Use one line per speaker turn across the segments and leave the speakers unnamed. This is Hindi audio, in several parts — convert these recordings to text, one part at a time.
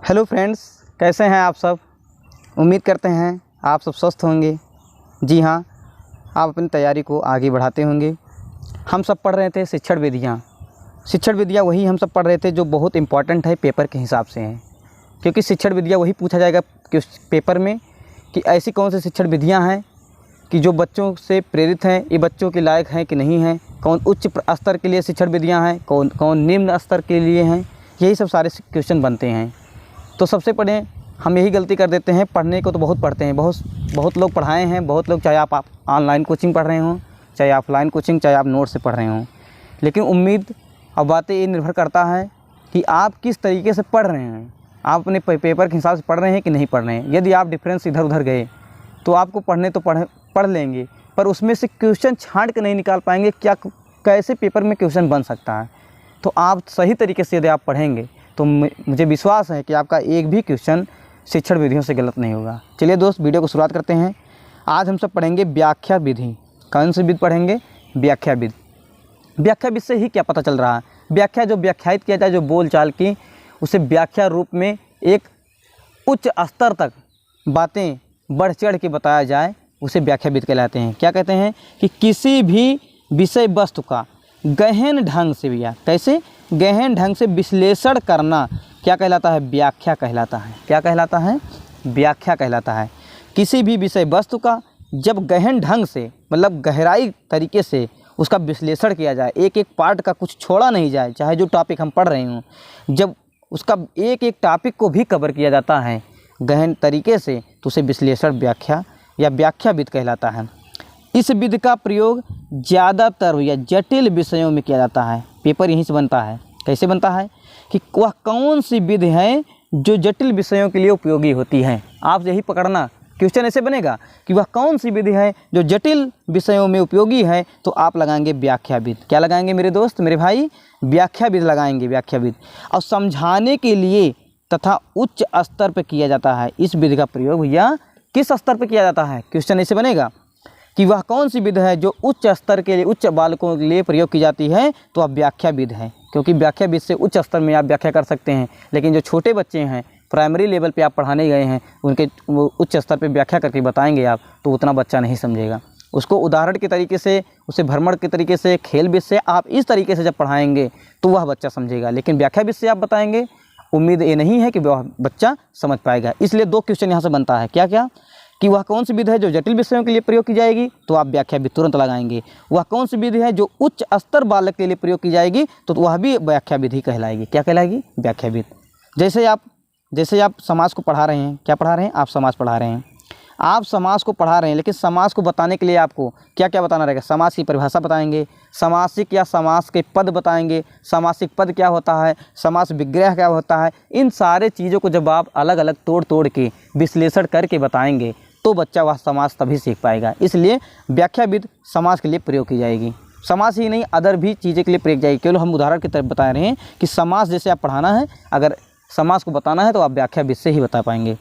हेलो फ्रेंड्स, कैसे हैं आप सब। उम्मीद करते हैं आप सब स्वस्थ होंगे। जी हाँ, आप अपनी तैयारी को आगे बढ़ाते होंगे। हम सब पढ़ रहे थे शिक्षण विधियाँ। शिक्षण विधियाँ वही हम सब पढ़ रहे थे जो बहुत इम्पॉर्टेंट है पेपर के हिसाब से हैं, क्योंकि शिक्षण विधियाँ वही पूछा जाएगा कि उस पेपर में कि ऐसी कौन सी शिक्षण विधियाँ हैं कि जो बच्चों से प्रेरित हैं, ये बच्चों के लायक हैं कि नहीं हैं, कौन उच्च स्तर के लिए शिक्षण विधियाँ हैं, कौन निम्न स्तर के लिए हैं। यही सब सारे क्वेश्चन बनते हैं। तो सबसे पहले हम यही गलती कर देते हैं, पढ़ने को तो बहुत पढ़ते हैं, बहुत लोग पढ़ाए हैं, बहुत लोग, चाहे आप ऑनलाइन कोचिंग पढ़ रहे हों, चाहे ऑफलाइन कोचिंग, चाहे आप नोट से पढ़ रहे हों। लेकिन उम्मीद और बातें ये निर्भर करता है कि आप किस तरीके से पढ़ रहे हैं, आप अपने पेपर के हिसाब से पढ़ रहे हैं कि नहीं पढ़ रहे हैं। यदि आप डिफरेंस इधर उधर गए तो आपको पढ़ने तो पढ़ लेंगे, पर उसमें से क्वेश्चन छांट के नहीं निकाल पाएंगे क्या कैसे पेपर में क्वेश्चन बन सकता है। तो आप सही तरीके से यदि आप पढ़ेंगे तो मुझे विश्वास है कि आपका एक भी क्वेश्चन शिक्षण विधियों से गलत नहीं होगा। चलिए दोस्त, वीडियो को शुरुआत करते हैं। आज हम सब पढ़ेंगे व्याख्या विधि। कौन सी विधि पढ़ेंगे? व्याख्या विधि। व्याख्या विधि से ही क्या पता चल रहा है? व्याख्या जो व्याख्यायित किया जाए, जो बोल चाल की, उसे व्याख्या रूप में एक उच्च स्तर तक बातें बढ़ चढ़ के बताया जाए, उसे व्याख्या विधि कहलाते हैं। क्या कहते हैं कि किसी भी विषय वस्तु का गहन ढंग से, भैया कैसे गहन ढंग से विश्लेषण करना क्या कहलाता है? व्याख्या कहलाता है। क्या कहलाता है? व्याख्या कहलाता है। किसी भी विषय वस्तु का जब गहन ढंग से, मतलब गहराई तरीके से उसका विश्लेषण किया जाए, एक एक पार्ट का कुछ छोड़ा नहीं जाए, चाहे जो टॉपिक हम पढ़ रहे हों, जब उसका एक एक टॉपिक को भी कवर किया जाता है गहन तरीके से, तो उसे विश्लेषण व्याख्या या व्याख्या विधि कहलाता है। इस विधि का प्रयोग ज़्यादातर या जटिल विषयों में किया जाता है। पेपर यहीं से बनता है। कैसे बनता है कि वह कौन सी विधि है जो जटिल विषयों के लिए उपयोगी होती है। आप यही पकड़ना, क्वेश्चन ऐसे बनेगा कि वह कौन सी विधि है जो जटिल विषयों में उपयोगी है, तो आप लगाएंगे व्याख्या विधि। क्या लगाएंगे मेरे दोस्त, मेरे भाई? व्याख्या विधि लगाएंगे, व्याख्या विधि। और समझाने के लिए तथा उच्च स्तर पर किया जाता है इस विधि का प्रयोग। भैया किस स्तर पर किया जाता है? क्वेश्चन ऐसे बनेगा कि वह कौन सी विधि है जो उच्च स्तर के लिए, उच्च बालकों के लिए प्रयोग की जाती है, तो अब व्याख्या विधि है। क्योंकि व्याख्या विधि से उच्च स्तर में आप व्याख्या कर सकते हैं, लेकिन जो छोटे बच्चे हैं, प्राइमरी लेवल पे आप पढ़ाने गए हैं, उनके वो उच्च स्तर पे व्याख्या करके बताएंगे आप, तो उतना बच्चा नहीं समझेगा। उसको उदाहरण के तरीके से, उसे भ्रमण के तरीके से, खेल विधि से आप इस तरीके से जब पढ़ाएंगे तो वह बच्चा समझेगा। लेकिन व्याख्या विधि से आप बताएंगे, उम्मीद ये नहीं है कि वह बच्चा समझ पाएगा। इसलिए दो क्वेश्चन यहाँ से बनता है। क्या क्या? कि वह कौन सी विधि है जो जटिल विषयों के लिए प्रयोग की जाएगी, तो आप व्याख्या विधि तुरंत लगाएंगे। वह कौन सी विधि है जो उच्च स्तर बालक के लिए प्रयोग की जाएगी, तो वह भी व्याख्या विधि कहलाएगी। क्या कहलाएगी? व्याख्या विधि। जैसे आप समाज को पढ़ा रहे हैं, क्या पढ़ा रहे हैं? आप समाज पढ़ा रहे हैं। आप समाज को पढ़ा रहे हैं, लेकिन समाज को बताने के लिए आपको क्या क्या बताना रहेगा? समाज की परिभाषा बताएंगे, सामासिक या समास के पद बताएंगे, सामासिक पद क्या होता है, समास विग्रह क्या होता है। इन सारे चीज़ों को जब आप अलग अलग तोड़ के विश्लेषण करके बताएंगे, तो बच्चा वह समाज तभी सीख पाएगा। इसलिए व्याख्या विधि समाज के लिए प्रयोग की जाएगी। समाज ही नहीं, अदर भी चीज़ें के लिए प्रयोग जाएगी। केवल हम उदाहरण की तरफ बता रहे हैं कि समाज जैसे आप पढ़ाना है, अगर समाज को बताना है तो आप व्याख्या विधि से ही बता पाएंगे।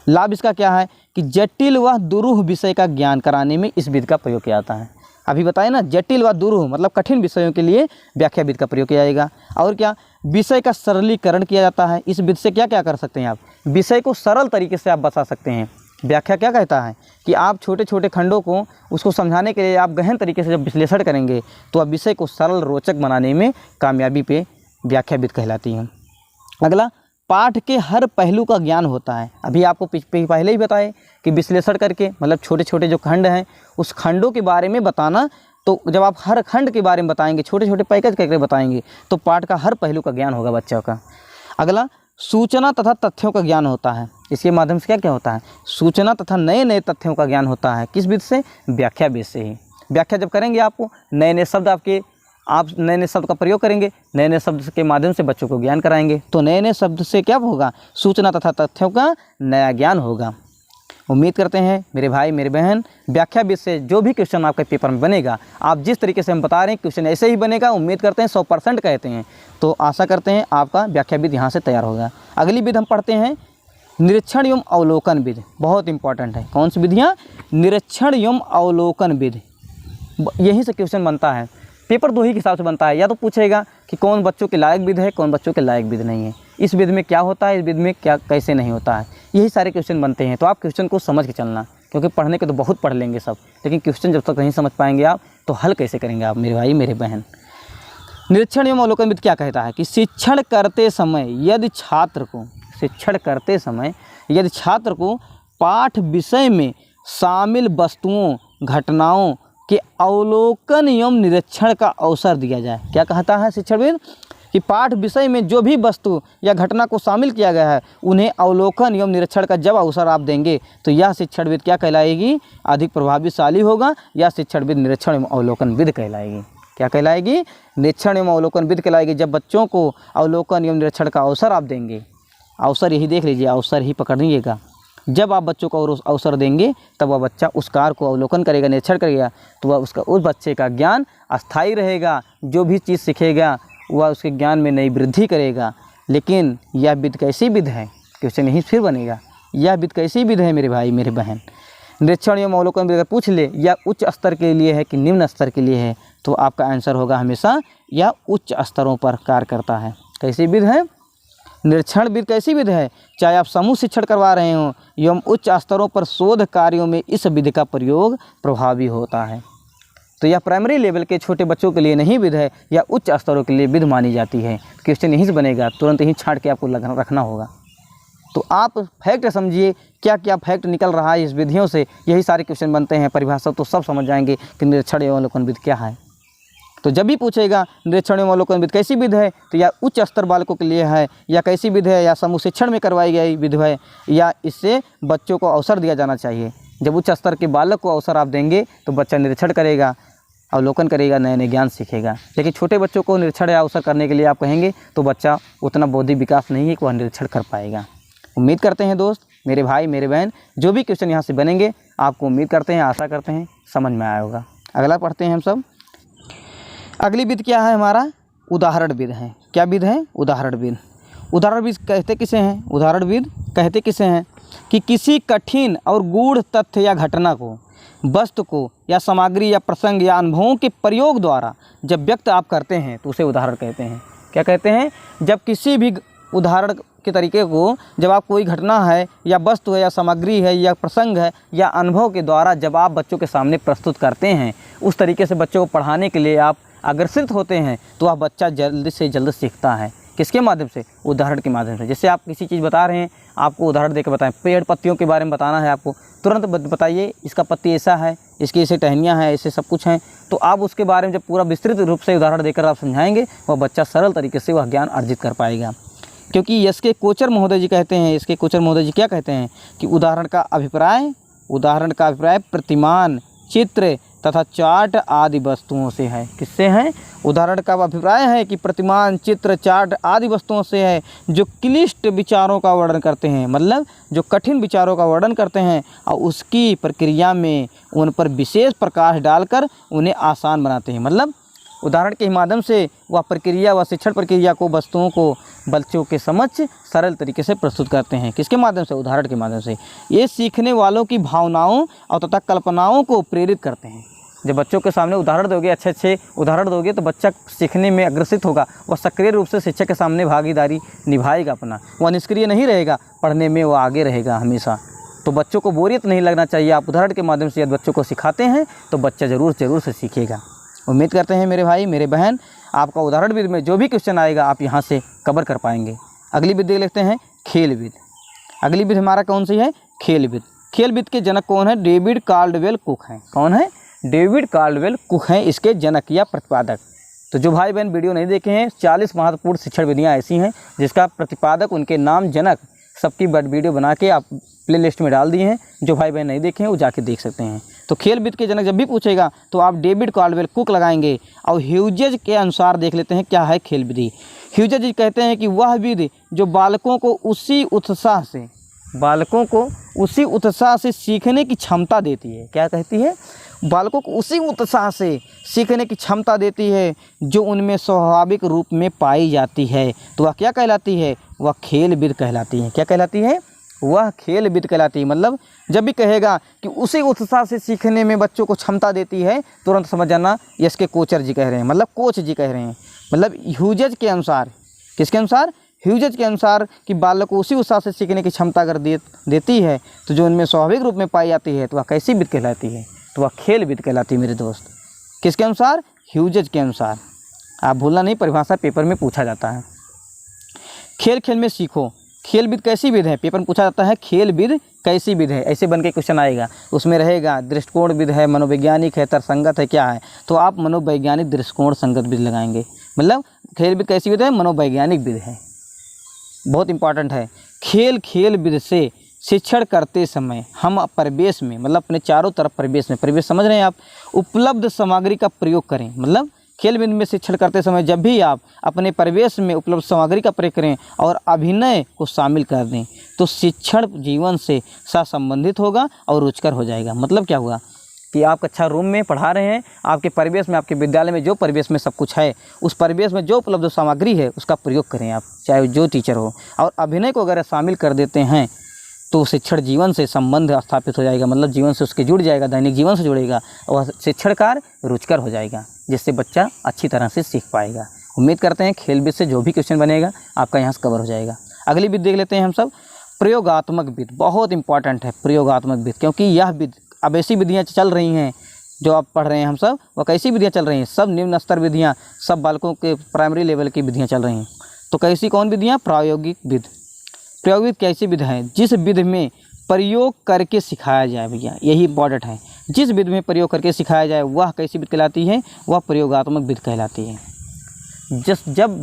लाभ इसका क्या है कि जटिल व दुरूह विषय का ज्ञान कराने में इस विधि का प्रयोग किया जाता है। अभी बताए ना, जटिल व दुरूह मतलब कठिन विषयों के लिए व्याख्या विधि का प्रयोग किया जाएगा। और क्या? विषय का सरलीकरण किया जाता है। इस विधि से क्या क्या कर सकते हैं आप? विषय को सरल तरीके से आप बता सकते हैं। व्याख्या क्या कहता है कि आप छोटे छोटे खंडों को, उसको समझाने के लिए आप गहन तरीके से जब विश्लेषण करेंगे, तो आप विषय को सरल रोचक बनाने में कामयाबी पे व्याख्या विधि कहलाती है। अगला, पाठ के हर पहलू का ज्ञान होता है। अभी आपको पहले ही बताए कि विश्लेषण करके, मतलब छोटे छोटे जो खंड हैं उस खंडों के बारे में बताना। तो जब आप हर खंड के बारे में बताएंगे, छोटे छोटे पैकेज करके बताएंगे, तो पाठ का हर पहलू का ज्ञान होगा बच्चों का। अगला, सूचना तथा तथ्यों का ज्ञान होता है। इसके माध्यम से क्या क्या होता है? सूचना तथा नए नए तथ्यों का ज्ञान होता है। किस विधि से? व्याख्या विधि से ही। व्याख्या जब करेंगे, आपको नए नए शब्द आप नए नए शब्द का प्रयोग करेंगे, नए नए शब्द के माध्यम से बच्चों को ज्ञान कराएंगे, तो नए नए शब्द से क्या होगा? सूचना तथा तथ्यों का नया ज्ञान होगा। उम्मीद करते हैं मेरे भाई मेरे बहन, व्याख्या विधि से जो भी क्वेश्चन आपके पेपर में बनेगा, आप जिस तरीके से हम बता रहे हैं क्वेश्चन ऐसे ही बनेगा। उम्मीद करते हैं 100% कहते हैं, तो आशा करते हैं आपका व्याख्या विधि यहाँ से तैयार होगा। अगली विधि हम पढ़ते हैं निरीक्षण एवं अवलोकन विधि। बहुत इंपॉर्टेंट है। कौन सी विधियाँ? निरीक्षण एवं अवलोकन विधि। यहीं से क्वेश्चन बनता है पेपर दो ही के हिसाब से बनता है, या तो पूछेगा कि कौन बच्चों के लायक विध है, कौन बच्चों के लायक विध नहीं है, इस विध में क्या होता है, इस विध में क्या कैसे नहीं होता है, यही सारे क्वेश्चन बनते हैं। तो आप क्वेश्चन को समझ के चलना, क्योंकि पढ़ने के तो बहुत पढ़ लेंगे सब, लेकिन क्वेश्चन जब तक नहीं समझ पाएंगे आप तो हल कैसे करेंगे आप मेरे भाई मेरे बहन। निरीक्षण एवं अवलोकन विधि क्या कहता है कि शिक्षण करते समय यदि छात्र को पाठ विषय में शामिल वस्तुओं घटनाओं के अवलोकन एवं निरीक्षण का अवसर दिया जाए। क्या कहता है शिक्षणविद कि पाठ विषय में जो भी वस्तु या घटना को शामिल किया गया है उन्हें अवलोकन एवं निरीक्षण का जब अवसर आप देंगे तो यह शिक्षणविद क्या कहलाएगी, अधिक प्रभावशाली होगा। यह शिक्षणविद निरीक्षण एवं अवलोकन विद कहलाएगी। क्या कहलाएगी, निरीक्षण एवं अवलोकन विद कहलाएगी। जब बच्चों को अवलोकन एवं निरीक्षण का अवसर आप देंगे, अवसर यही देख लीजिए, अवसर ही पकड़िएगा। जब आप बच्चों को अवसर देंगे तब वह बच्चा उस कार्य को अवलोकन करेगा, निरीक्षण करेगा, तो वह उस बच्चे का ज्ञान अस्थायी रहेगा। जो भी चीज़ सीखेगा वह उसके ज्ञान में नई वृद्धि करेगा। लेकिन यह विध कैसी विध है, क्वेश्चन यही फिर बनेगा, यह विध कैसी विध है मेरे भाई मेरे बहन। निरीक्षण एवं अवलोकन अगर पूछ ले यह उच्च स्तर के लिए है कि निम्न स्तर के लिए है, तो आपका आंसर होगा हमेशा यह उच्च स्तरों पर कार्य करता है। कैसी विध है, निरीक्षण विध कैसी विध है, चाहे आप समूह शिक्षण करवा रहे हों एवं उच्च स्तरों पर शोध कार्यों में इस विधि का प्रयोग प्रभावी होता है। तो यह प्राइमरी लेवल के छोटे बच्चों के लिए नहीं विध है, यह उच्च स्तरों के लिए विध मानी जाती है। क्वेश्चन यहीं से बनेगा, तुरंत ही छांट के आपको रखना होगा। तो आप फैक्ट समझिए, क्या क्या फैक्ट निकल रहा है इस विधियों से, यही सारे क्वेश्चन बनते हैं। परिभाषा तो सब समझ जाएंगे कि निरीक्षण एवं अवलोकन विध क्या है। तो जब भी पूछेगा निरीक्षण एवं अवलोकन विध कैसी विध है, तो या उच्च स्तर बालकों के लिए है, या कैसी विध है, या समूह शिक्षण में करवाई गई विध है, या इससे बच्चों को अवसर दिया जाना चाहिए। जब उच्च स्तर के बालक को अवसर आप देंगे तो बच्चा निरीक्षण करेगा, अवलोकन करेगा, नए नए ज्ञान सीखेगा। लेकिन छोटे बच्चों को निरीक्षण या अवसर करने के लिए आप कहेंगे तो बच्चा उतना बौद्धिक विकास नहीं है कि वह निरीक्षण कर पाएगा। उम्मीद करते हैं दोस्त, मेरे भाई मेरे बहन, जो भी क्वेश्चन यहाँ से बनेंगे आपको उम्मीद करते हैं, आशा करते हैं समझ में आया होगा। अगला पढ़ते हैं हम सब। अगली विध क्या है हमारा, उदाहरण विध है। क्या विध है, उदाहरण विध। उदाहरण विध कहते किसे हैं, उदाहरण विध कहते किसे हैं कि किसी कठिन और गूढ़ तथ्य या घटना को, वस्तु को या सामग्री या प्रसंग या अनुभवों के प्रयोग द्वारा जब व्यक्त आप करते हैं तो उसे उदाहरण कहते हैं। क्या कहते हैं, जब किसी भी उदाहरण के तरीके को, जब आप कोई घटना है या वस्तु है या सामग्री है या प्रसंग है या अनुभव के द्वारा जब आप बच्चों के सामने प्रस्तुत करते हैं, उस तरीके से बच्चों को पढ़ाने के लिए आप अग्रसित होते हैं, तो वह बच्चा जल्द से जल्द सीखता है। किसके माध्यम से, उदाहरण के माध्यम से। जैसे आप किसी चीज़ बता रहे हैं, आपको उदाहरण देकर बताएं, पेड़ पत्तियों के बारे में बताना है आपको, तुरंत बताइए इसका पत्ती ऐसा है, इसकी ऐसे टहनियाँ हैं, ऐसे सब कुछ हैं, तो आप उसके बारे में जब पूरा विस्तृत रूप से उदाहरण देकर आप समझाएंगे, वह बच्चा सरल तरीके से वह ज्ञान अर्जित कर पाएगा। क्योंकि एस के कोचर महोदय जी कहते हैं, एस के कोचर महोदय जी क्या कहते हैं कि उदाहरण का अभिप्राय प्रतिमान, चित्र तथा चार्ट आदि वस्तुओं से है। किससे है, उदाहरण का अभिप्राय है कि प्रतिमान, चित्र, चार्ट आदि वस्तुओं से है जो क्लिष्ट विचारों का वर्णन करते हैं, मतलब जो कठिन विचारों का वर्णन करते हैं और उसकी प्रक्रिया में उन पर विशेष प्रकाश डालकर उन्हें आसान बनाते हैं। मतलब उदाहरण के माध्यम से वह प्रक्रिया व शिक्षण प्रक्रिया को, वस्तुओं को बच्चों के समक्ष सरल तरीके से प्रस्तुत करते हैं। किसके माध्यम से, उदाहरण के माध्यम से। ये सीखने वालों की भावनाओं और तथा कल्पनाओं को प्रेरित करते हैं। जब बच्चों के सामने उदाहरण दोगे, अच्छे अच्छे उदाहरण दोगे, तो बच्चा सीखने में अग्रसित होगा, वह सक्रिय रूप से शिक्षक के सामने भागीदारी निभाएगा अपना, वह निष्क्रिय नहीं रहेगा, पढ़ने में वह आगे रहेगा हमेशा। तो बच्चों को बोरियत नहीं लगना चाहिए। आप उदाहरण के माध्यम से यदि बच्चों को सिखाते हैं तो बच्चा ज़रूर से सीखेगा। उम्मीद करते हैं मेरे भाई मेरे बहन, आपका उदाहरण विध में जो भी क्वेश्चन आएगा आप यहाँ से कवर कर पाएंगे। अगली विध देख लेते हैं, खेल विध। अगली विध हमारा कौन सी है, खेल विध। खेल विध के जनक कौन है, डेविड काल्डवेल कुक हैं। कौन है, डेविड काल्डवेल कुक हैं इसके जनक या प्रतिपादक। तो जो भाई बहन वीडियो नहीं देखे हैं, 40 महत्वपूर्ण शिक्षण विधियाँ ऐसी हैं जिसका प्रतिपादक, उनके नाम, जनक, सबकी वीडियो बना के आप प्ले लिस्ट में डाल दिए हैं। जो भाई बहन नहीं देखे हैं वो जाके देख सकते हैं। तो खेल विध के जनक जब भी पूछेगा तो आप डेविड काल्डवेल कुक लगाएंगे। और ह्यूजेज के अनुसार देख लेते हैं क्या है खेल विधि। ह्यूजेज जी कहते हैं कि वह विधि जो बालकों को उसी उत्साह से सीखने की क्षमता देती है। क्या कहती है, बालकों को उसी उत्साह से सीखने की क्षमता देती है जो उनमें स्वाभाविक रूप में पाई जाती है। तो वह क्या कहलाती है, वह खेल विध कहलाती है। क्या कहलाती है, वह खेल विद कहलाती है। मतलब जब भी कहेगा कि उसी उत्साह से सीखने में बच्चों को क्षमता देती है, तुरंत समझ जाना इसके कोचर जी कह रहे हैं, मतलब कोच जी कह रहे हैं। मतलब ह्यूजेज के अनुसार, किसके अनुसार? ह्यूजेज के अनुसार कि बालक को उसी उत्साह से सीखने की क्षमता अगर देती है तो जो उनमें स्वाभाविक रूप में पाई जाती है तो वह कैसी विद कहलाती है? तो वह खेल विद कहलाती है मेरे दोस्त। किसके अनुसार? ह्यूजेज के अनुसार। आप भूलना नहीं, परिभाषा पेपर में पूछा जाता है। खेल खेल में सीखो, खेल विद कैसी विद है? पेपर में पूछा जाता है खेल विद कैसी विद है, ऐसे बन के क्वेश्चन आएगा। उसमें रहेगा दृष्टिकोण विद है, मनोवैज्ञानिक है, तर्कसंगत है, क्या है? तो आप मनोवैज्ञानिक दृष्टिकोण संगत विद लगाएंगे। मतलब खेल विद कैसी विद है? मनोवैज्ञानिक विद है। बहुत इंपॉर्टेंट है। खेल खेल विद से शिक्षण करते समय हम परिवेश में, मतलब अपने चारों तरफ परिवेश में, परिवेश समझ रहे हैं आप, उपलब्ध सामग्री का प्रयोग करें। मतलब खेल विद में शिक्षण करते समय जब भी आप अपने परिवेश में उपलब्ध सामग्री का प्रयोग करें और अभिनय को शामिल कर दें तो शिक्षण जीवन से सहसंबंधित होगा और रुचिकर हो जाएगा। मतलब क्या हुआ कि आप कक्षा रूम में पढ़ा रहे हैं, आपके परिवेश में, आपके विद्यालय में जो परिवेश में सब कुछ है, उस परिवेश में जो उपलब्ध सामग्री है उसका प्रयोग करें आप, चाहे जो टीचर हो। और अभिनय को अगर शामिल कर देते हैं तो शिक्षण जीवन से संबंध स्थापित हो जाएगा। मतलब जीवन से उसके जुड़ जाएगा, दैनिक जीवन से जुड़ेगा और शिक्षण कार्य रुचिकर हो जाएगा, जिससे बच्चा अच्छी तरह से सीख पाएगा। उम्मीद करते हैं खेल विद से जो भी क्वेश्चन बनेगा आपका यहाँ से कवर हो जाएगा। अगली विद देख लेते हैं हम सब, प्रयोगात्मक विद। बहुत इंपॉर्टेंट है प्रयोगात्मक विद, क्योंकि यह विद, अब ऐसी विधियाँ चल रही हैं जो आप पढ़ रहे हैं हम सब, वह कैसी विधियाँ चल रही हैं? सब निम्न स्तर विधियाँ, सब बालकों के प्राइमरी लेवल की विधियाँ चल रही हैं। तो कैसी कौन विधियाँ? प्रायोगिक विद। प्रायोगिक विद कैसी विध है? जिस विध में प्रयोग करके सिखाया जाए, भैया यही इंपॉर्टेंट है। जिस विध में प्रयोग करके सिखाया जाए वह कैसी विध कहलाती है? वह प्रयोगात्मक विध कहलाती है।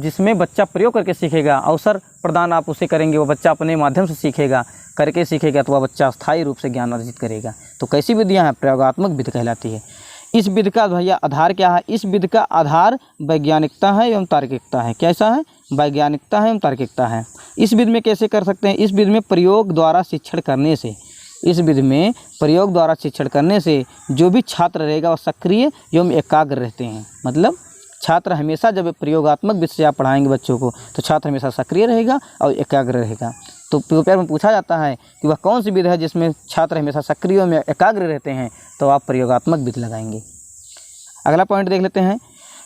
जिसमें बच्चा प्रयोग करके सीखेगा, अवसर प्रदान आप उसे करेंगे, वो बच्चा अपने माध्यम से सीखेगा, करके सीखेगा तो वह बच्चा स्थायी रूप से ज्ञान अर्जित करेगा। तो कैसी विधियाँ हैं? प्रयोगात्मक विध कहलाती है। इस विध का भैया आधार क्या है? इस विध का आधार वैज्ञानिकता है एवं तार्किकता है। कैसा है? वैज्ञानिकता है एवं तार्किकता है। इस विध में कैसे कर सकते हैं? इस विध में प्रयोग द्वारा शिक्षण करने से, इस विध में प्रयोग द्वारा शिक्षण करने से जो भी छात्र रहेगा वह सक्रिय एवं एकाग्र रहते हैं। मतलब छात्र हमेशा, जब प्रयोगात्मक विध से आप पढ़ाएंगे बच्चों को तो छात्र हमेशा सक्रिय रहेगा और एकाग्र रहेगा। तो पेपर में पूछा जाता है कि वह कौन सी विध है जिसमें छात्र हमेशा सक्रिय एवं एकाग्र रहते हैं, तो आप प्रयोगात्मक विध लगाएंगे। अगला पॉइंट देख लेते हैं,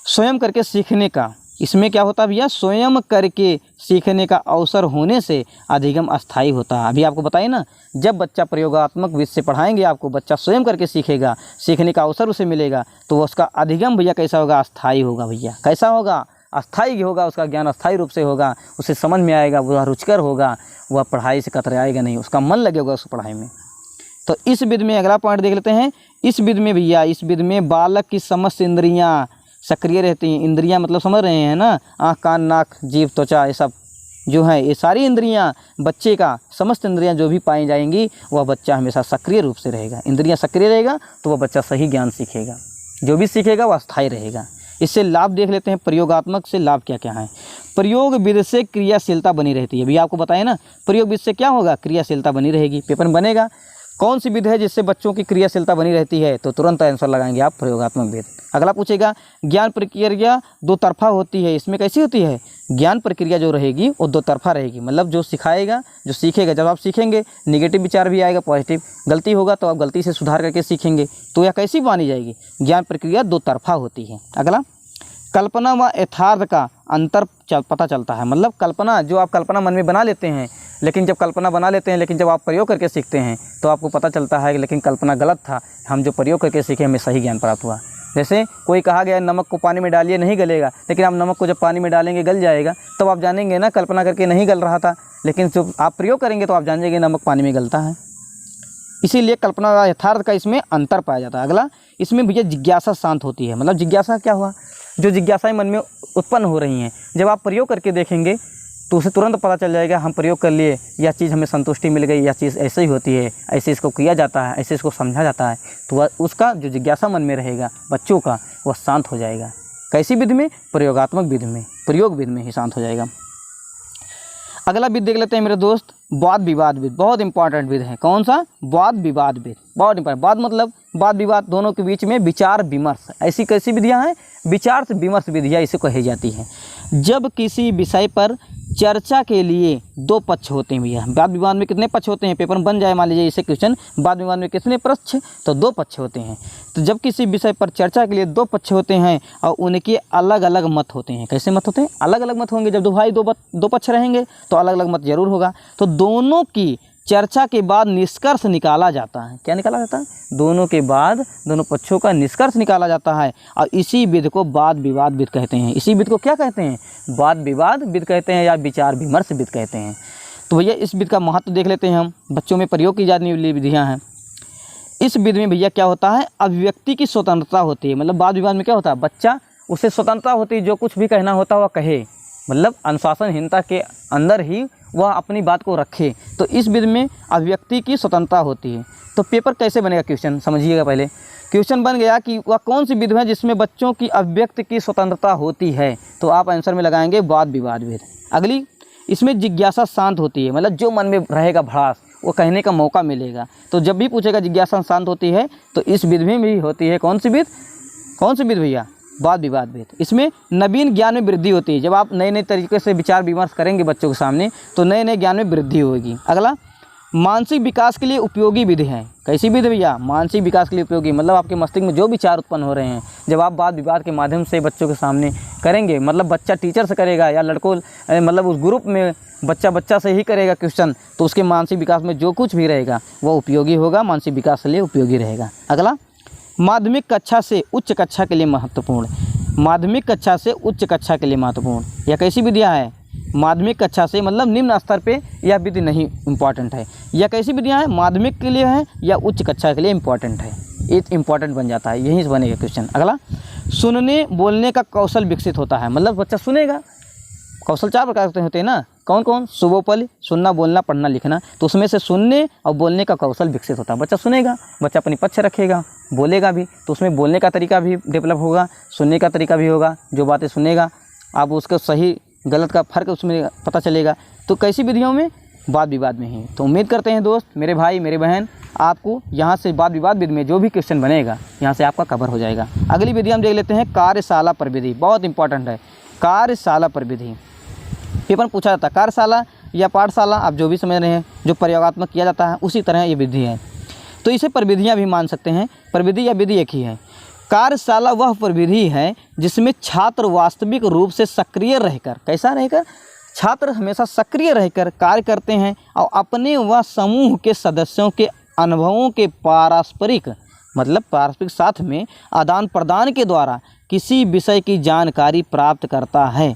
स्वयं करके सीखने का। इसमें क्या होता है भैया? स्वयं करके सीखने का अवसर होने से अधिगम अस्थायी होता है। अभी आपको बताइए ना, जब बच्चा प्रयोगात्मक विधि से पढ़ाएंगे आपको, बच्चा स्वयं करके सीखेगा, सीखने का अवसर उसे मिलेगा, तो उसका अधिगम भैया कैसा होगा? अस्थायी होगा भैया। कैसा होगा? अस्थायी होगा। उसका ज्ञान अस्थायी रूप से होगा, उसे समझ में आएगा, वह रुचिकर होगा, वह पढ़ाई से कतराएगा नहीं, उसका मन लगेगा उस पढ़ाई में। तो इस विध में अगला पॉइंट देख लेते हैं। इस विध में भैया, इस विध में बालक की समस्त इंद्रियां सक्रिय रहती हैं। इंद्रियां मतलब समझ रहे हैं ना, आँख, कान, नाक, जीभ, त्वचा, ये सब जो है, ये सारी इंद्रियां बच्चे का, समस्त इंद्रियां जो भी पाई जाएंगी वह बच्चा हमेशा सक्रिय रूप से रहेगा। इंद्रियां सक्रिय रहेगा तो वह बच्चा सही ज्ञान सीखेगा, जो भी सीखेगा वह स्थायी रहेगा। इससे लाभ देख लेते हैं, प्रयोगात्मक से लाभ क्या क्या है। प्रयोग विधि से क्रियाशीलता बनी रहती है। अभी आपको बताया ना, प्रयोग विधि से क्या होगा? क्रियाशीलता बनी रहेगी। पेपर में बनेगा कौन सी विधि है जिससे बच्चों की क्रियाशीलता बनी रहती है, तो तुरंत आंसर लगाएंगे आप, प्रयोगात्मक विधि। अगला पूछेगा, ज्ञान प्रक्रिया दो तरफा होती है। इसमें कैसी होती है? ज्ञान प्रक्रिया जो रहेगी वो दो तरफा रहेगी। मतलब जो सिखाएगा, जो सीखेगा, जब आप सीखेंगे नेगेटिव विचार भी आएगा, पॉजिटिव। गलती होगा तो आप गलती से सुधार करके सीखेंगे, तो यह कैसी मानी जाएगी? ज्ञान प्रक्रिया दो तरफा होती है। अगला, कल्पना व यथार्थ का अंतर पता चलता है। मतलब कल्पना, जो आप कल्पना मन में बना लेते हैं, लेकिन जब कल्पना बना लेते हैं, लेकिन जब आप प्रयोग करके सीखते हैं तो आपको पता चलता है कि लेकिन कल्पना गलत था, हम जो प्रयोग करके सीखे हमें सही ज्ञान प्राप्त हुआ। जैसे कोई कहा गया नमक को पानी में डालिए, नहीं गलेगा, लेकिन आप नमक को जब पानी में डालेंगे गल जाएगा, तब आप जानेंगे ना कल्पना करके नहीं गल रहा था, लेकिन जब आप प्रयोग करेंगे तो आप जानेंगे नमक पानी में गलता है। इसीलिए कल्पना व यथार्थ का इसमें अंतर पाया जाता है। अगला, इसमें भैया जिज्ञासा शांत होती है। मतलब जिज्ञासा क्या हुआ? जो जिज्ञासाएं मन में उत्पन्न हो रही हैं, जब आप प्रयोग करके देखेंगे तो उसे तुरंत पता चल जाएगा, हम प्रयोग कर लिए, यह चीज़ हमें संतुष्टि मिल गई, यह चीज़ ऐसे ही होती है, ऐसे इसको किया जाता है, ऐसे इसको समझा जाता है, तो वह उसका जो जिज्ञासा मन में रहेगा बच्चों का, वह शांत हो जाएगा। कैसी विधि में? प्रयोगात्मक विधि में, प्रयोग विधि में ही शांत हो जाएगा। अगला विधि देख लेते हैं मेरे दोस्त, वाद विवाद विधि। बहुत इंपॉर्टेंट विधि है। कौन सा? वाद विवाद विधि। बहुत इंपॉर्टेंट। वाद मतलब वाद विवाद, दोनों के बीच में विचार विमर्श। ऐसी कैसी विधियाँ हैं? विचार से विमर्श विधियाँ इसे कही जाती हैं। जब किसी विषय पर चर्चा के लिए दो पक्ष होते हैं भैया। वाद विवाद में कितने पक्ष होते हैं, पेपर में बन जाए मान लीजिए इसे क्वेश्चन, वाद विवाद में कितने पक्ष, तो दो पक्ष होते हैं। तो जब किसी विषय पर चर्चा के लिए दो पक्ष होते हैं और उनके अलग अलग मत होते हैं, कैसे मत होते हैं, अलग अलग मत होंगे। जब दो पक्ष रहेंगे तो अलग अलग मत जरूर होगा। तो दोनों की चर्चा के बाद निष्कर्ष निकाला जाता है। क्या निकाला जाता है, दोनों के बाद दोनों पक्षों का निष्कर्ष निकाला जाता है और इसी विधि को वाद विवाद विधि कहते हैं। इसी विधि को क्या कहते हैं, वाद विवाद विधि कहते हैं या विचार विमर्श विधि कहते हैं। तो भैया इस विधि का महत्व देख लेते हैं हम। बच्चों में प्रयोग की जाने वाली विधियाँ हैं। इस विधि में भैया क्या होता है, अभिव्यक्ति की स्वतंत्रता होती है। मतलब वाद विवाद में क्या होता है, बच्चा उससे स्वतंत्रता होती है, जो कुछ भी कहना होता है वह कहे, मतलब अनुशासनहीनता के अंदर ही वह अपनी बात को रखे। तो इस विधि में अभिव्यक्ति की स्वतंत्रता होती है। तो पेपर कैसे बनेगा, क्वेश्चन समझिएगा। पहले क्वेश्चन बन गया कि वह कौन सी विधि है जिसमें बच्चों की अभिव्यक्ति की स्वतंत्रता होती है, तो आप आंसर में लगाएंगे वाद विवाद विधि। अगली, इसमें जिज्ञासा शांत होती है, मतलब जो मन में रहेगा भड़ास वो कहने का मौका मिलेगा। तो जब भी पूछेगा जिज्ञासा शांत होती है, तो इस विधि में भी होती है। कौन सी विधि, कौन सी विधि भैया, वाद विवाद विधि। इसमें नवीन ज्ञान में वृद्धि होती है। जब आप नए नए तरीके से विचार विमर्श करेंगे बच्चों के सामने, तो नए नए ज्ञान में वृद्धि होगी। अगला, मानसिक विकास के लिए उपयोगी विधि है। कैसी विधि भैया, मानसिक विकास के लिए उपयोगी, मतलब आपके मस्तिष्क में जो विचार उत्पन्न हो रहे हैं, जब आप वाद विवाद के माध्यम से बच्चों के सामने करेंगे, मतलब बच्चा टीचर से करेगा या लड़कों, मतलब उस ग्रुप में बच्चा से ही करेगा क्वेश्चन, तो उसके मानसिक विकास में जो कुछ भी रहेगा वह उपयोगी होगा, मानसिक विकास के लिए उपयोगी रहेगा। अगला, माध्यमिक कक्षा से उच्च कक्षा के लिए महत्वपूर्ण। माध्यमिक कक्षा से उच्च कक्षा के लिए महत्वपूर्ण, यह कैसी विधियाँ है, माध्यमिक कक्षा से मतलब निम्न स्तर पे यह विधि नहीं इम्पॉर्टेंट है। यह कैसी विधियाँ हैं, माध्यमिक के लिए है या उच्च कक्षा के लिए इम्पॉर्टेंट है, ये इम्पॉर्टेंट बन जाता है, यहीं से बनेगा क्वेश्चन। अगला, सुनने बोलने का कौशल विकसित होता है, मतलब बच्चा सुनेगा। कौशल 4 प्रकार के होते हैं ना, कौन कौन, सुबोपल, सुनना बोलना पढ़ना लिखना। तो उसमें से सुनने और बोलने का कौशल विकसित होता है। बच्चा सुनेगा, बच्चा अपनी पक्ष रखेगा, बोलेगा भी, तो उसमें बोलने का तरीका भी डेवलप होगा, सुनने का तरीका भी होगा। जो बातें सुनेगा आप उसको सही गलत का फ़र्क उसमें पता चलेगा। तो कैसी विधियों में, वाद विवाद में ही। तो उम्मीद करते हैं दोस्त, मेरे भाई मेरे बहन, आपको यहाँ से वाद विवाद विधि में जो भी क्वेश्चन बनेगा यहाँ से आपका कवर हो जाएगा। अगली विधि हम देख लेते हैं कार्यशाला पर विधि, बहुत इंपॉर्टेंट है। कार्यशाला पर विधि पेपर में पूछा जाता है, कार्यशाला या पाठशाला आप जो भी समझ रहे हैं, जो प्रयोगात्मक किया जाता है उसी तरह ये विधि है। तो इसे प्रविधियाँ भी मान सकते हैं, प्रविधि या विधि एक ही है। कार्यशाला वह प्रविधि है जिसमें छात्र वास्तविक रूप से सक्रिय रहकर, कैसा रहकर, छात्र हमेशा सक्रिय रहकर कार्य करते हैं और अपने व समूह के सदस्यों के अनुभवों के पारस्परिक, मतलब पारस्परिक साथ में आदान प्रदान के द्वारा किसी विषय की जानकारी प्राप्त करता है।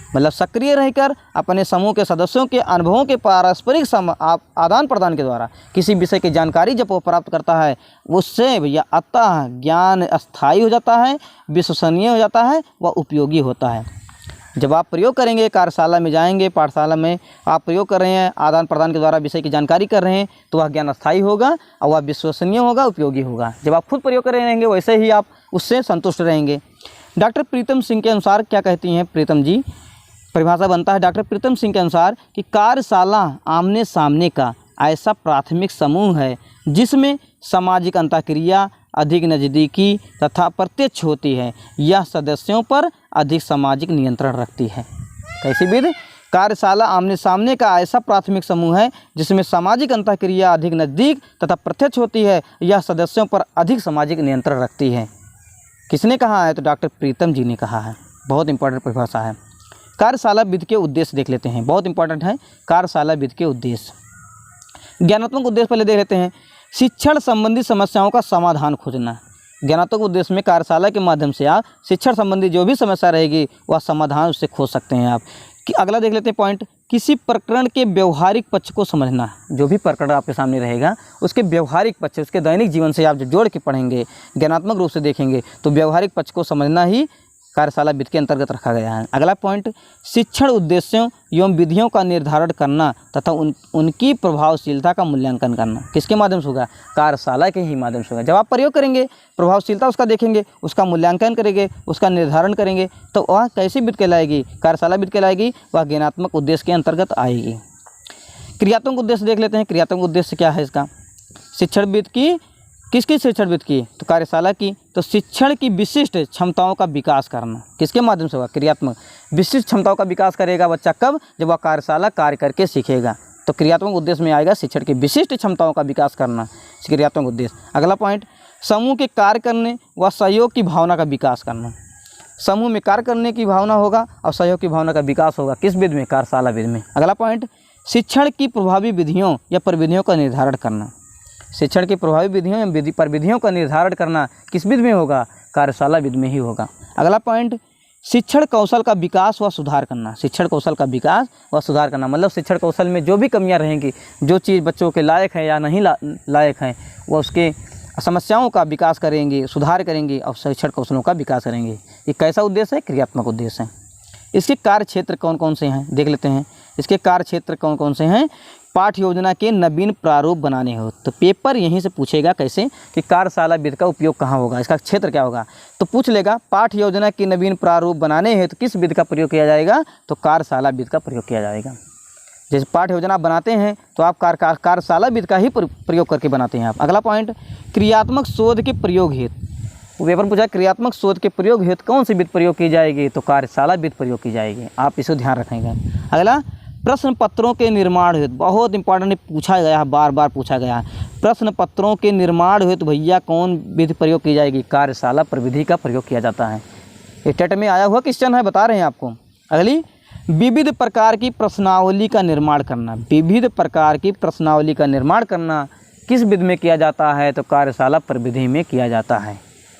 मतलब सक्रिय रहकर अपने समूह के सदस्यों के अनुभवों के पारस्परिक आदान प्रदान के द्वारा किसी विषय की जानकारी जब वो प्राप्त करता है, उससे भैया अतः ज्ञान स्थायी हो जाता है, विश्वसनीय हो जाता है, वह उपयोगी होता है। जब आप प्रयोग करेंगे, कार्यशाला में जाएंगे, पाठशाला में आप प्रयोग कर रहे हैं, आदान प्रदान के द्वारा विषय की जानकारी कर रहे हैं, तो वह ज्ञान स्थायी होगा और वह विश्वसनीय होगा, उपयोगी होगा। जब आप खुद प्रयोग कर रहे रहेंगे वैसे ही आप उससे संतुष्ट रहेंगे। डॉक्टर प्रीतम सिंह के अनुसार क्या कहती हैं प्रीतम जी, परिभाषा बनता है डॉक्टर प्रीतम सिंह के अनुसार कि कार्यशाला आमने सामने का ऐसा प्राथमिक समूह है जिसमें सामाजिक अंतःक्रिया अधिक नज़दीकी तथा प्रत्यक्ष होती है। यह सदस्यों पर अधिक सामाजिक नियंत्रण रखती है। कैसी विधि, कार्यशाला आमने सामने का ऐसा प्राथमिक समूह है जिसमें सामाजिक अंतःक्रिया अधिक नज़दीक तथा प्रत्यक्ष होती है। यह सदस्यों पर अधिक सामाजिक नियंत्रण रखती है। किसने कहा है, तो डॉक्टर प्रीतम जी ने कहा है। बहुत इंपॉर्टेंट परिभाषा है। कार्यशाला विधि के उद्देश्य देख लेते हैं, बहुत इंपॉर्टेंट है। कार्यशाला विधि के उद्देश्य, ज्ञानात्मक उद्देश्य पहले देख लेते हैं। शिक्षण संबंधी समस्याओं का समाधान खोजना। ज्ञानात्मक उद्देश्य में कार्यशाला के माध्यम से आप शिक्षण संबंधी जो भी समस्या रहेगी वह समाधान उससे खोज सकते हैं आप। कि अगला देख लेते हैं पॉइंट, किसी प्रकरण के व्यवहारिक पक्ष को समझना। जो भी प्रकरण आपके सामने रहेगा उसके व्यवहारिक पक्ष, उसके दैनिक जीवन से आप जो जोड़ के पढ़ेंगे, ज्ञानात्मक रूप से देखेंगे, तो व्यवहारिक पक्ष को समझना ही कार्यशाला विधि के अंतर्गत रखा गया है। अगला पॉइंट, शिक्षण उद्देश्यों एवं विधियों का निर्धारण करना तथा उनकी प्रभावशीलता का मूल्यांकन करना। किसके माध्यम से होगा, कार्यशाला के ही माध्यम से होगा। जब आप प्रयोग करेंगे, प्रभावशीलता उसका देखेंगे, उसका मूल्यांकन करेंगे, उसका निर्धारण करेंगे, तो वह कैसी विधि कहलाएगी, कार्यशाला विधि कहलाएगी। वह ज्ञानात्मक उद्देश्य के अंतर्गत आएगी। क्रियात्मक उद्देश्य देख लेते हैं। क्रियात्मक उद्देश्य क्या है इसका, शिक्षण विधि की किसकी शिक्षण विद की? तो कार्यशाला की। तो शिक्षण की विशिष्ट क्षमताओं का विकास करना किसके माध्यम से होगा? क्रियात्मक। विशिष्ट क्षमताओं का विकास करेगा बच्चा कब? जब वह कार्यशाला कार्य करके सीखेगा। तो क्रियात्मक उद्देश्य में आएगा शिक्षण की विशिष्ट क्षमताओं का विकास करना, क्रियात्मक उद्देश्य। अगला पॉइंट, समूह के कार्य करने व सहयोग की भावना का विकास करना। समूह में कार्य करने की भावना होगा और सहयोग की भावना का विकास होगा किस विधि में? कार्यशाला विधि में। अगला पॉइंट, शिक्षण की प्रभावी विधियों या प्रविधियों का निर्धारण करना। शिक्षण की प्रभावी विधियों या प्रविधियों का निर्धारण करना किस विधि में होगा? कार्यशाला विधि में ही होगा। अगला पॉइंट, शिक्षण कौशल का विकास व सुधार करना। शिक्षण कौशल का विकास व सुधार करना मतलब शिक्षण कौशल में जो भी कमियां रहेंगी, जो चीज़ बच्चों के लायक है या नहीं लायक हैं, वह उसके समस्याओं का विकास करेंगे, सुधार करेंगे और शिक्षण कौशलों का विकास करेंगे। ये कैसा उद्देश्य है? क्रियात्मक उद्देश्य है। इसके कार्य क्षेत्र कौन कौन से हैं देख लेते हैं। इसके कार्य क्षेत्र कौन कौन से हैं? पाठ्य योजना के नवीन प्रारूप बनाने हो। तो पेपर यहीं से पूछेगा कैसे कि कार्यशाला विधि का उपयोग कहाँ होगा, इसका क्षेत्र क्या होगा। तो पूछ लेगा पाठ्य योजना के नवीन प्रारूप बनाने हैं तो किस विधि का प्रयोग किया जाएगा? तो कार्यशाला विधि का प्रयोग किया जाएगा। जैसे पाठ्य योजना बनाते हैं तो आप कार्यशाला विधि का ही प्रयोग करके बनाते हैं आप। अगला पॉइंट, क्रियात्मक शोध के प्रयोग हेतु। पेपर पूछा क्रियात्मक शोध के प्रयोग हेतु कौन सी विधि प्रयोग की जाएगी? तो कार्यशाला विधि प्रयोग की जाएगी। आप इसे ध्यान रखेंगे। अगला, प्रश्न पत्रों के निर्माण हेतु, बहुत इंपॉर्टेंट पूछा गया है, बार बार पूछा गया है। प्रश्न पत्रों के निर्माण हेतु भैया कौन विधि प्रयोग की जाएगी? कार्यशाला प्रविधि का प्रयोग किया जाता है। ये टेट में आया हुआ क्वेश्चन है, बता रहे हैं आपको। अगली, विविध प्रकार की प्रश्नावली का निर्माण करना। विविध प्रकार की प्रश्नावली का निर्माण करना किस विधि में किया जाता है? तो कार्यशाला प्रविधि में किया जाता है।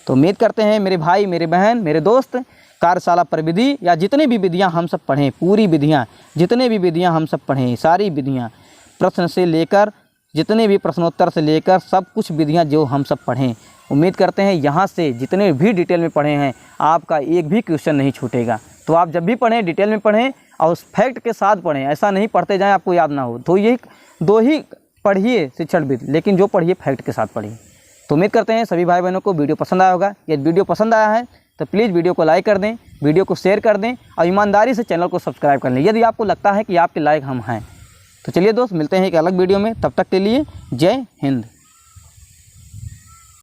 तो उम्मीद करते हैं मेरे भाई, मेरे बहन, मेरे दोस्त, कार्यशाला प्रविधि या जितनी भी विधियां हम सब पढ़ें, पूरी विधियां, जितने भी विधियां हम सब पढ़ें, सारी विधियां, प्रश्न से लेकर जितने भी प्रश्नोत्तर से लेकर सब कुछ विधियां जो हम सब पढ़ें, उम्मीद करते हैं यहाँ से जितने भी डिटेल में पढ़े हैं आपका एक भी क्वेश्चन नहीं छूटेगा। तो आप जब भी पढ़ें डिटेल में पढ़ें और उस फैक्ट के साथ पढ़ें, ऐसा नहीं पढ़ते जाएं आपको याद ना हो। तो यही दो ही पढ़िए शिक्षण विधि, लेकिन जो पढ़िए फैक्ट के साथ पढ़िए। तो उम्मीद करते हैं सभी भाई बहनों को वीडियो पसंद आया होगा। यदि वीडियो पसंद आया है तो प्लीज़ वीडियो को लाइक कर दें, वीडियो को शेयर कर दें और ईमानदारी से चैनल को सब्सक्राइब कर लें यदि आपको लगता है कि आपके लायक हम हैं। तो चलिए दोस्त, मिलते हैं एक अलग वीडियो में, तब तक के लिए जय हिंद।